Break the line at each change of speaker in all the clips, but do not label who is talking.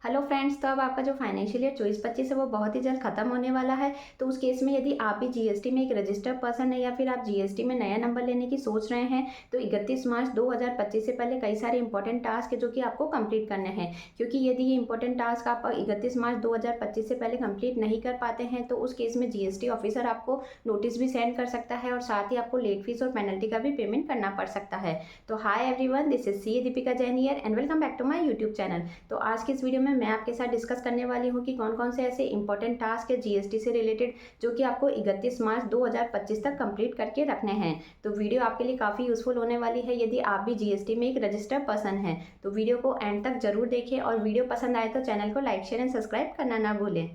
Hello friends, तो अब आपका जो फाइनेंशियल ईयर 24-25 है वो बहुत ही जल्द खत्म होने वाला है। तो उस केस में यदि आप भी जीएसटी में एक रजिस्टर्ड पर्सन है या फिर आप जीएसटी में नया नंबर लेने की सोच रहे हैं, तो 31 मार्च 2025 से पहले कई सारे इंपॉर्टेंट टास्क है जो कि आपको कंप्लीट करने हैं। क्योंकि यदि ये इंपॉर्टेंट टास्क आप 31 मार्च 2025 से पहले कंप्लीट नहीं कर पाते हैं, तो उस केस में जीएसटी ऑफिसर आपको नोटिस भी सेंड कर सकता है और साथ ही आपको लेट फीस और पेनल्टी का भी पेमेंट करना पड़ सकता है। तो hi everyone, this is C Deepika Jain here and welcome back to my YouTube channel. तो आज की इस वीडियो में मैं आपके साथ डिस्कस करने वाली हूँ कि कौन कौन से ऐसे इंपॉर्टेंट टास्क है जीएसटी से रिलेटेड जो कि आपको 31 मार्च 2025 तक कंप्लीट करके रखने हैं। तो वीडियो आपके लिए काफ़ी यूजफुल होने वाली है यदि आप भी जीएसटी में एक रजिस्टर्ड पर्सन हैं। तो वीडियो को एंड तक जरूर देखें और वीडियो पसंद आए तो चैनल को लाइक शेयर एंड सब्सक्राइब करना ना भूलें।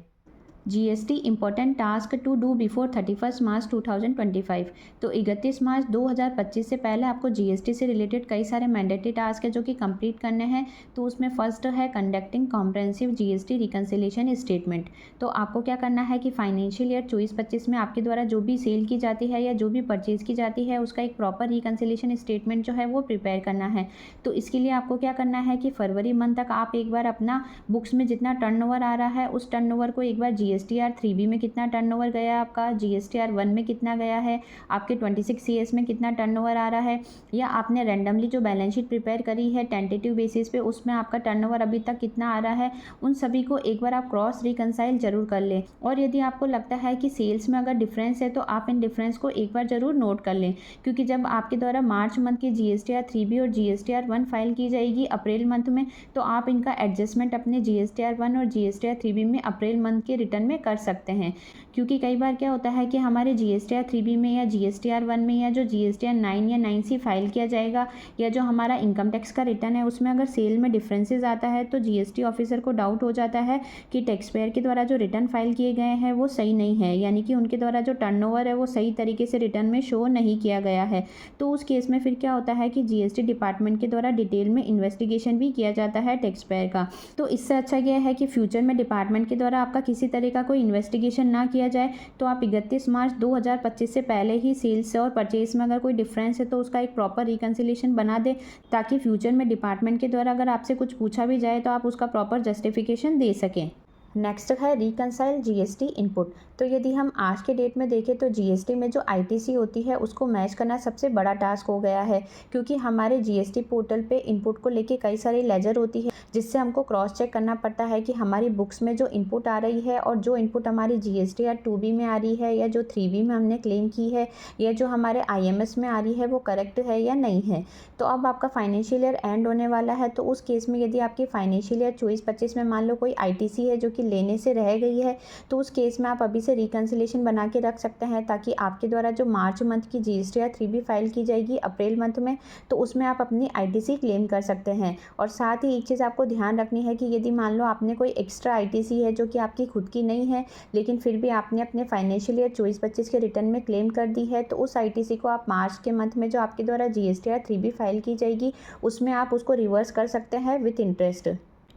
GST important task to do before 31 March 2025। तो 31 मार्च 2025 से पहले आपको जीएसटी से रिलेटेड कई सारे मैंडेटरी टास्क है जो कि कंप्लीट करने हैं। तो उसमें फर्स्ट है conducting comprehensive GST reconciliation statement. तो आपको क्या करना है कि फाइनेंशियल ईयर 24-25 में आपके द्वारा जो भी सेल की जाती है या जो भी परचेज की जाती है उसका एक प्रॉपर रिकंसिलिएशन स्टेटमेंट जो है वो प्रिपेयर करना है। तो इसके लिए आपको क्या करना है कि फरवरी मंथ तक आप एक बार अपना बुक्स में जितना टर्नओवर आ रहा है उस टर्नओवर को एक बार जीएसटीआर 3B में कितना टर्नओवर गया आपका, जीएसटीआर 1 में कितना गया है, आपके 26 सीएस में कितना टर्नओवर आ रहा है, या आपने रैंडमली जो बैलेंस शीट प्रिपेयर करी है टेंटेटिव बेसिस पे उसमें आपका टर्नओवर अभी तक कितना आ रहा है, उन सभी को एक बार आप क्रॉस रिकंसाइल जरूर कर लें। और यदि आपको लगता है कि सेल्स में अगर डिफरेंस है तो आप इन डिफरेंस को एक बार जरूर नोट कर लें, क्योंकि जब आपके द्वारा मार्च मंथ की जीएसटीआर 3B और जीएसटीआर 1 फाइल की जाएगी अप्रैल मंथ में, तो आप इनका एडजस्टमेंट अपने जीएसटीआर 1 और जीएसटीआर 3B में अप्रैल मंथ के रिटर्न में कर सकते हैं। क्योंकि कई बार क्या होता है कि हमारे जीएसटीआर 3B में या जीएसटीआर 1 में या जो जीएसटीआर 9 या 9C फाइल किया जाएगा या जो हमारा इनकम टैक्स का रिटर्न है उसमें अगर सेल में डिफरेंसेस आता है तो जीएसटी ऑफिसर को डाउट हो जाता है कि टैक्स पेयर के द्वारा जो रिटर्न फाइल किए गए हैं वो सही नहीं है, यानी कि उनके द्वारा जो टर्नओवर है वो सही तरीके से रिटर्न में शो नहीं किया गया है। तो उस केस में फिर क्या होता है कि जीएसटी डिपार्टमेंट के द्वारा डिटेल में इन्वेस्टिगेशन भी किया जाता है टैक्स पेयर का। तो इससे अच्छा यह है कि फ्यूचर में डिपार्टमेंट के द्वारा आपका किसी तरह का कोई इन्वेस्टिगेशन ना किया जाए, तो आप 31 मार्च 2025 से पहले ही सेल्स और परचेज में अगर कोई डिफरेंस है तो उसका एक प्रॉपर रिकंसिलिएशन बना दें, ताकि फ्यूचर में डिपार्टमेंट के द्वारा अगर आपसे कुछ पूछा भी जाए तो आप उसका प्रॉपर जस्टिफिकेशन दे सकें। नेक्स्ट है रिकंसाइल जीएसटी इनपुट। तो यदि हम आज के डेट में देखें तो जीएसटी में जो आईटीसी होती है उसको मैच करना सबसे बड़ा टास्क हो गया है, क्योंकि हमारे जीएसटी पोर्टल पे इनपुट को लेके कई सारी लेजर होती है जिससे हमको क्रॉस चेक करना पड़ता है कि हमारी बुक्स में जो इनपुट आ रही है और जो इनपुट हमारी जीएसटीआर 2B में आ रही है या जो 3B में हमने क्लेम की है या जो हमारे आईएमएस में आ रही है वो करेक्ट है या नहीं है। तो अब आपका फाइनेंशियल ईयर एंड होने वाला है, तो उस केस में यदि आपकी फाइनेंशियल ईयर 24-25 में मान लो कोई आईटीसी है जो कि लेने से रह गई है, तो उस केस में आप अभी से रिकंसिलिएशन बना के रख सकते हैं, ताकि आपके द्वारा जो मार्च मंथ की जीएसटीआर 3B फाइल की जाएगी अप्रैल मंथ में तो उसमें आप अपनी आईटीसी क्लेम कर सकते हैं। और साथ ही एक चीज़ आपको ध्यान रखनी है कि यदि मान लो आपने कोई एक्स्ट्रा आईटीसी है जो कि आपकी खुद की नहीं है लेकिन फिर भी आपने अपने फाइनेंशियल ईयर 24-25 के रिटर्न में क्लेम कर दी है, तो उस आईटीसी को आप मार्च के मंथ में जो आपके द्वारा जीएसटीआर 3B फाइल की जाएगी उसमें आप उसको रिवर्स कर सकते हैं विथ इंटरेस्ट।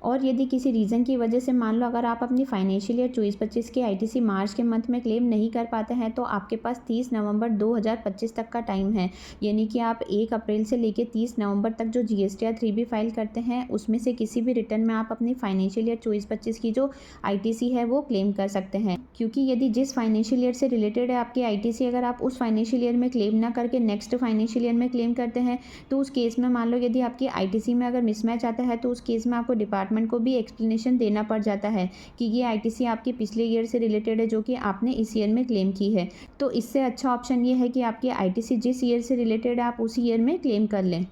और यदि किसी रीज़न की वजह से मान लो अगर आप अपनी फाइनेंशियल ईयर 24-25 की आईटीसी मार्च के मंथ में क्लेम नहीं कर पाते हैं, तो आपके पास 30 नवंबर 2025 तक का टाइम है, यानी कि आप 1 अप्रैल से लेकर 30 नवंबर तक जो जीएसटीआर 3B फाइल करते हैं उसमें से किसी भी रिटर्न में आप अपनी फाइनेंशियल ईयर 24-25 की जो आईटीसी है वो क्लेम कर सकते हैं। क्योंकि यदि जिस फाइनेंशियल ईयर से रिलेटेड है आपकी आईटीसी अगर आप उस फाइनेंशियल ईयर में क्लेम ना करके नेक्स्ट फाइनेंशियल ईयर में क्लेम करते हैं, तो उस केस में मान लो यदि आपकी आईटीसी में अगर मिसमैच आता है तो उस केस में आपको डिपार्टमेंट को भी एक्सप्लेनेशन देना पड़ जाता है कि ये आईटीसी आपके पिछले ईयर से रिलेटेड है जो कि आपने इस ईयर में क्लेम की है। तो इससे अच्छा ऑप्शन ये है कि आपकी आईटीसी जिस ईयर से रिलेटेड है आप उसी ईयर में क्लेम कर लें।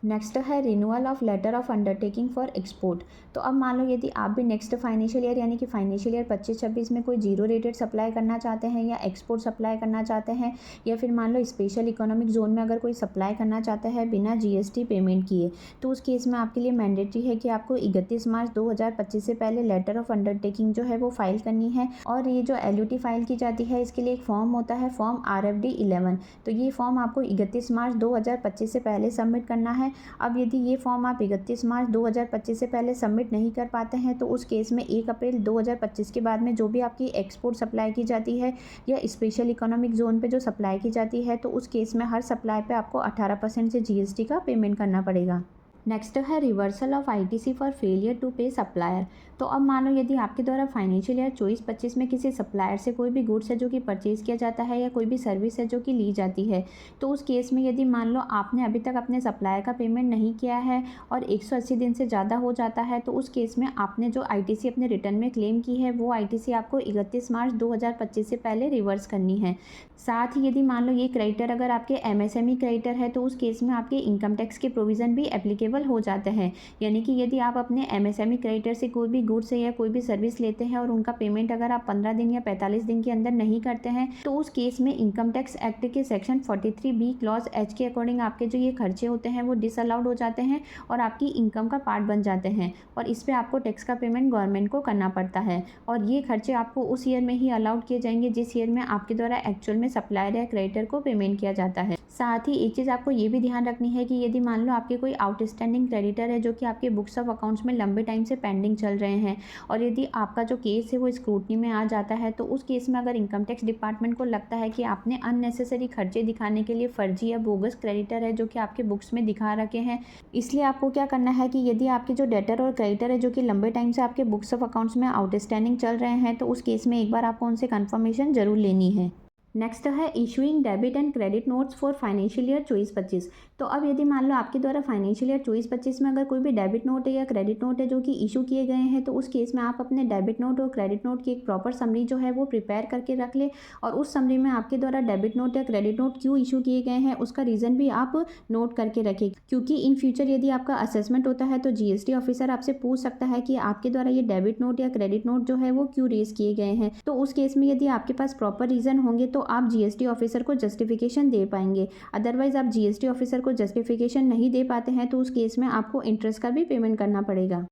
नेक्स्ट है renewal of letter of undertaking for export. तो अब मान लो यदि आप भी नेक्स्ट फाइनेंशियल ईयर यानी कि फाइनेंशियल ईयर 25-26 में कोई जीरो रेटेड सप्लाई करना चाहते हैं या एक्सपोर्ट सप्लाई करना चाहते हैं, या फिर मान लो स्पेशल इकोनॉमिक जोन में अगर कोई सप्लाई करना चाहता है बिना जीएसटी पेमेंट किए, तो उस केस में आपके लिए मैंडेटरी है कि आपको 31 मार्च 2025 से पहले लेटर ऑफ अंडरटेकिंग जो है वो फाइल करनी है। और ये जो एलयूटी फाइल की जाती है इसके लिए एक फॉर्म होता है फॉर्म RFD 11। तो ये फॉर्म आपको 31 मार्च 2025 से पहले सबमिट करना है। अब यदि ये फॉर्म आप 31 मार्च 2025 से पहले सबमिट नहीं कर पाते हैं, तो उस केस में 1 अप्रैल 2025 के बाद में जो भी आपकी एक्सपोर्ट सप्लाई की जाती है या स्पेशल इकोनॉमिक जोन पे जो सप्लाई की जाती है, तो उस केस में हर सप्लाई पे आपको 18% से जीएसटी का पेमेंट करना पड़ेगा। नेक्स्ट है reversal of ITC for failure to pay supplier. तो अब मान लो यदि आपके द्वारा फाइनेंशियल ईयर 24-25 में किसी सप्लायर से कोई भी गुड्स है जो कि परचेज़ किया जाता है या कोई भी सर्विस है जो कि ली जाती है, तो उस केस में यदि मान लो आपने अभी तक अपने सप्लायर का पेमेंट नहीं किया है और 180 दिन से ज़्यादा हो जाता है, तो उस केस में आपने जो आईटीसी अपने रिटर्न में क्लेम की है वो आईटीसी आपको 31 मार्च 2025 से पहले रिवर्स करनी है। साथ ही यदि मान लो ये क्रेडिटर अगर आपके एमएसएमई क्रेडिटर है, तो उस केस में आपके इनकम टैक्स के प्रोविज़न भी एप्लीकेबल हो जाते हैं। यानी कि यदि आप अपने एमएसएमई क्रेडिटर से कोई भी गुड्स है या कोई भी सर्विस लेते हैं और उनका पेमेंट अगर आप 15 दिन या 45 दिन के अंदर नहीं करते हैं, तो उस केस में इनकम टैक्स एक्ट के सेक्शन 43B क्लॉज एच के अकॉर्डिंग आपके जो ये खर्चे होते हैं वो डिसअलाउड हो जाते हैं और आपकी इनकम का पार्ट बन जाते हैं और इस पर आपको टैक्स का पेमेंट गवर्नमेंट को करना पड़ता है। और ये खर्चे आपको उस ईयर में ही अलाउड किए जाएंगे जिस ईयर में आपके द्वारा एक्चुअल में सप्लायर या क्रेडिटर को पेमेंट किया जाता है। साथ ही एक चीज़ आपको ये भी ध्यान रखनी है कि यदि मान लो आपके कोई आउटस्टैंडिंग क्रेडिटर है जो कि आपके बुक्स ऑफ अकाउंट्स में लंबे टाइम से पेंडिंग चल रहे हैं और यदि आपका जो केस है वो स्क्रूटनी में आ जाता है, तो उस केस में अगर इनकम टैक्स डिपार्टमेंट को लगता है कि आपने अननेसेसरी खर्चे दिखाने के लिए फर्जी या बोगस क्रेडिटर है जो कि आपके बुक्स में दिखा रखे हैं, इसलिए आपको क्या करना है कि यदि आपके जो डेटर और क्रेडिटर है जो कि लंबे टाइम से आपके बुक्स ऑफ अकाउंट्स में आउटस्टैंडिंग चल रहे हैं, तो उस केस में एक बार आपको उनसे कन्फर्मेशन जरूर लेनी है। नेक्स्ट है issuing debit and credit notes for financial year 24-25। तो अब यदि मान लो आपके द्वारा फाइनेंशियल ईयर 24-25 में अगर कोई भी डेबिट नोट है या क्रेडिट नोट है जो कि इशू किए गए हैं, तो उस केस में आप अपने डेबिट नोट और क्रेडिट नोट की एक प्रॉपर समरी जो है वो प्रिपेयर करके रख ले और उस समरी में आपके द्वारा डेबिट नोट या क्रेडिट नोट क्यों इशू किए गए हैं उसका रीज़न भी आप नोट करके रखें, क्योंकि इन फ्यूचर यदि आपका असेसमेंट होता है तो जीएसटी ऑफिसर आपसे पूछ सकता है कि आपके द्वारा ये डेबिट नोट या क्रेडिट नोट जो है वो क्यों रेज किए गए हैं। तो उस केस में यदि आपके पास प्रॉपर रीज़न होंगे तो आप जीएसटी ऑफिसर को जस्टिफिकेशन दे पाएंगे। अदरवाइज आप जीएसटी ऑफिसर को जस्टिफिकेशन नहीं दे पाते हैं तो उस केस में आपको इंटरेस्ट का भी पेमेंट करना पड़ेगा।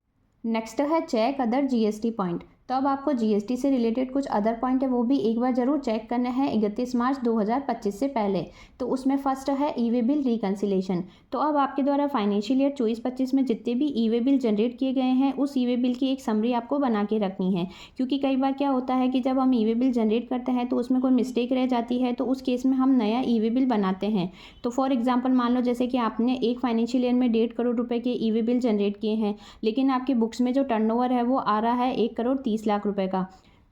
नेक्स्ट है चेक अदर जीएसटी पॉइंट। तो अब आपको जीएसटी से रिलेटेड कुछ अदर पॉइंट है वो भी एक बार जरूर चेक करना है 31 मार्च 2025 से पहले। तो उसमें फर्स्ट है ई वे बिल रिकन्सिलेशन। तो अब आपके द्वारा फाइनेंशियल ईयर 24-25 में जितने भी ई वे बिल जनरेट किए गए हैं उस ई वे बिल की एक समरी आपको बना के रखनी है, क्योंकि कई बार क्या होता है कि जब हम ई वे बिल जनरेट करते हैं तो उसमें कोई मिस्टेक रह जाती है, तो उस केस में हम नया ई वे बिल बनाते हैं। तो फॉर एग्जाम्पल मान लो जैसे कि आपने एक फाइनेंशियल ईयर में 1.5 करोड़ रुपए के ई वे बिल जनरेट किए हैं, लेकिन आपके बुक्स में जो टर्नओवर है वो आ रहा है 1,30,00,000 रुपए का।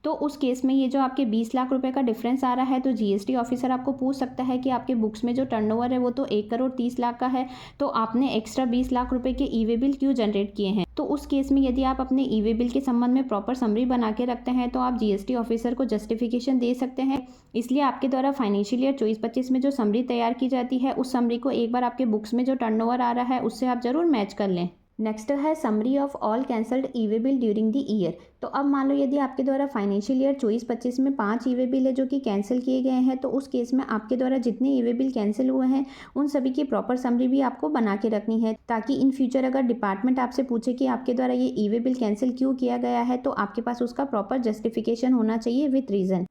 तो उस केस में ये जो आपके 20 लाख रुपए का डिफरेंस आ रहा है, तो जीएसटी ऑफिसर आपको पूछ सकता है कि आपके बुक्स में जो टर्नओवर है वो तो 1,30,00,000 का है, तो आपने एक्स्ट्रा 20 लाख रुपए के ई वे बिल क्यों जनरेट किए हैं। तो उस केस में यदि आप अपने ई वे बिल के संबंध में प्रॉपर समरी बना के रखते हैं तो आप जीएसटी ऑफिसर को जस्टिफिकेशन दे सकते हैं। इसलिए आपके द्वारा फाइनेंशियल ईयर 24-25 में जो समरी तैयार की जाती है उस समरी को एक बार आपके बुक्स में जो टर्नओवर आ रहा है उससे आप जरूर मैच कर लें। नेक्स्ट है summary of all cancelled E way bill during the year. तो अब मान लो यदि आपके द्वारा फाइनेंशियल ईयर 24-25 में 5 ई वे बिल है जो कि कैंसिल किए गए हैं, तो उस केस में आपके द्वारा जितने ई वे बिल कैंसिल हुए हैं उन सभी की प्रॉपर समरी भी आपको बना के रखनी है, ताकि इन फ्यूचर अगर डिपार्टमेंट आपसे पूछे कि आपके द्वारा ये ई वे बिल कैंसिल क्यों किया गया है तो आपके पास उसका प्रॉपर जस्टिफिकेशन होना चाहिए विथ रीज़न।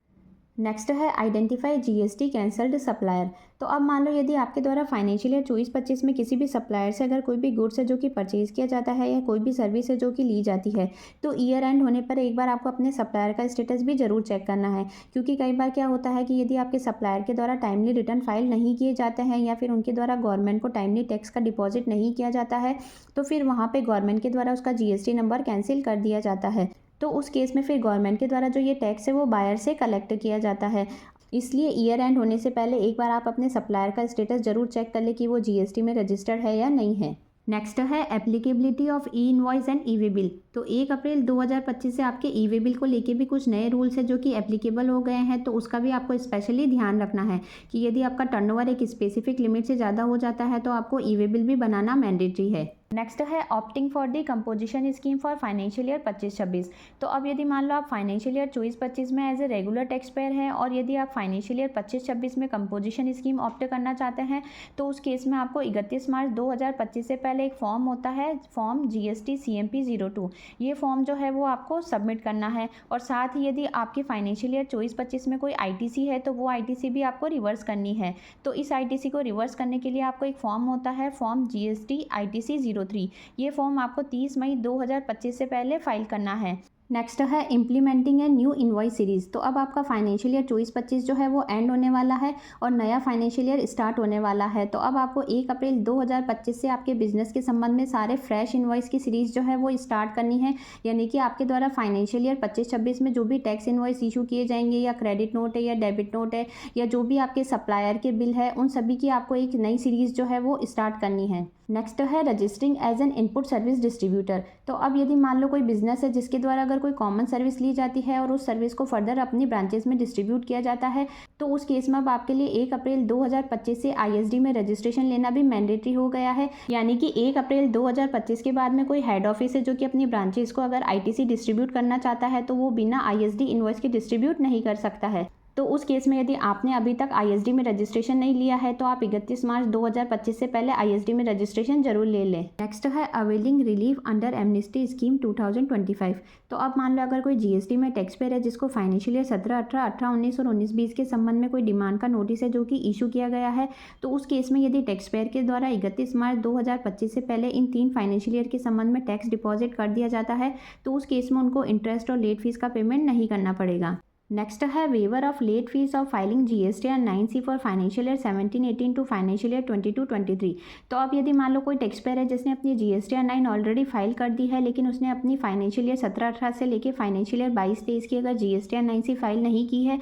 नेक्स्ट है आइडेंटिफाई जीएसटी कैंसल्ड सप्लायर। तो अब मान लो यदि आपके द्वारा फाइनेंशियल ईयर 24-25 में किसी भी सप्लायर से अगर कोई भी गुड्स है जो कि परचेज़ किया जाता है या कोई भी सर्विस है जो कि ली जाती है, तो ईयर एंड होने पर एक बार आपको अपने सप्लायर का स्टेटस भी जरूर चेक करना है, क्योंकि कई बार क्या होता है कि यदि आपके सप्लायर के द्वारा टाइमली रिटर्न फाइल नहीं किए जाते हैं या फिर उनके द्वारा गवर्नमेंट को टाइमली टैक्स का डिपॉजिट नहीं किया जाता है, तो फिर वहाँ पर गवर्नमेंट के द्वारा उसका जीएसटी नंबर कैंसिल कर दिया जाता है। तो उस केस में फिर गवर्नमेंट के द्वारा जो ये टैक्स है वो बायर से कलेक्ट किया जाता है। इसलिए ईयर एंड होने से पहले एक बार आप अपने सप्लायर का स्टेटस जरूर चेक कर ले कि वो जीएसटी में रजिस्टर्ड है या नहीं है। नेक्स्ट है applicability of E invoice and E way bill. तो 1 अप्रैल 2025 से आपके ई वे बिल को लेके भी कुछ नए रूल्स हैं जो कि एप्लीकेबल हो गए हैं, तो उसका भी आपको स्पेशली ध्यान रखना है कि यदि आपका टर्नओवर एक स्पेसिफिक लिमिट से ज़्यादा हो जाता है तो आपको ई वे बिल भी बनाना मैंडेटरी है। नेक्स्ट है opting for the composition scheme for financial year 25-26। तो अब यदि मान लो आप फाइनेंशियल ईयर 24-25 में as a regular tax payer हैं और यदि आप फाइनेंशियल ईयर 25-26 में कंपोजिशन स्कीम ऑप्ट करना चाहते हैं, तो उस केस में आपको 31 मार्च 2025 से पहले एक फॉर्म होता है, फॉर्म GST CMP 02। ये फॉर्म जो है वो आपको सबमिट करना है और साथ ही यदि आपकी फाइनेंशियल ईयर 24-25 में कोई ITC है तो वो ITC भी आपको रिवर्स करनी है। तो इस ITC को रिवर्स करने के लिए आपको एक फॉर्म होता है, फॉर्म GST ITC 03। ये फॉर्म आपको 30 मई 2025 से पहले फाइल करना है। नेक्स्ट है implementing a new invoice series. तो अब आपका फाइनेंशियल ईयर 24-25 जो है वो एंड होने वाला है और नया फाइनेंशियल ईयर स्टार्ट होने वाला है। तो अब आपको 1 अप्रैल 2025 से आपके बिजनेस के संबंध में सारे फ्रेश इनवॉइस की सीरीज़ जो है वो स्टार्ट करनी है। यानी कि आपके द्वारा फाइनेंशियल ईयर 25-26 में जो भी टैक्स इनवॉइस इशू किए जाएंगे, या क्रेडिट नोट है या डेबिट नोट है, या जो भी आपके सप्लायर के बिल है, उन सभी की आपको एक नई सीरीज़ जो है वो स्टार्ट करनी है। नेक्स्ट है registering as an input service distributor. तो अब यदि मान लो कोई बिजनेस है जिसके द्वारा अगर कोई कॉमन सर्विस ली जाती है और उस सर्विस को फर्दर अपनी ब्रांचेस में डिस्ट्रीब्यूट किया जाता है, तो उस केस में अब आपके लिए 1 अप्रैल 2025 से आईएसडी में रजिस्ट्रेशन लेना भी मैंडेटरी हो गया है। यानी कि 1 अप्रैल 2025 के बाद में कोई हेड ऑफिस है जो कि अपनी ब्रांचेस को अगर आईटीसी डिस्ट्रीब्यूट करना चाहता है, तो वो बिना आईएसडी इनवॉइस के डिस्ट्रीब्यूट नहीं कर सकता है। तो उस केस में यदि आपने अभी तक आईएसडी में रजिस्ट्रेशन नहीं लिया है, तो आप 31 मार्च 2025 से पहले आईएसडी में रजिस्ट्रेशन जरूर ले लें। नेक्स्ट है availing relief under amnesty scheme 2025। तो अब मान लो अगर कोई जीएसटी में टैक्स पेयर है जिसको फाइनेंशियल ईयर 17, 18, 18, 19 और 19-20 के संबंध में कोई डिमांड का नोटिस है जो कि इशू किया गया है, तो उस केस में यदि टैक्स पेयर के द्वारा 31 मार्च 2025 से पहले इन 3 फाइनेंशियल ईयर के संबंध में टैक्स डिपॉजिट कर दिया जाता है, तो उस केस में उनको इंटरेस्ट और लेट फीस का पेमेंट नहीं करना पड़ेगा। नेक्स्ट है waiver of late fees of filing GST and 9C for financial year 17-18 to financial year 22-23। तो अब यदि मान लो कोई टैक्स पेयर है जिसने अपनी जीएसटी या 9 ऑलरेडी फाइल कर दी है, लेकिन उसने अपनी फाइनेंशियल ईयर 17-18 से लेके फाइनेंशियल ईयर 22-23 की अगर जीएसटी या 9C फाइल नहीं की है,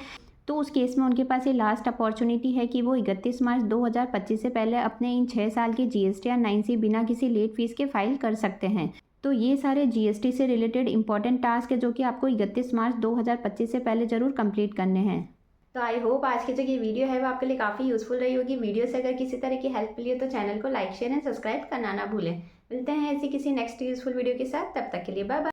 तो उस केस में उनके पास ये लास्ट अपॉर्चुनिटी है कि वो 31 मार्च 2025 से पहले अपने इन 6 साल की जीएसटी या 9C बिना किसी लेट फीस के फाइल कर सकते हैं। तो ये सारे जीएसटी से रिलेटेड इंपॉर्टेंट टास्क है जो कि आपको 31 मार्च 2025 से पहले ज़रूर कंप्लीट करने हैं। तो आई होप आज की जो ये वीडियो है वो आपके लिए काफ़ी यूज़फुल रही होगी। वीडियो से अगर किसी तरह की हेल्प मिली हो तो चैनल को लाइक, शेयर एंड सब्सक्राइब करना ना भूलें। मिलते हैं ऐसी किसी नेक्स्ट यूज़फुल वीडियो के साथ, तब तक के लिए बाय बाय।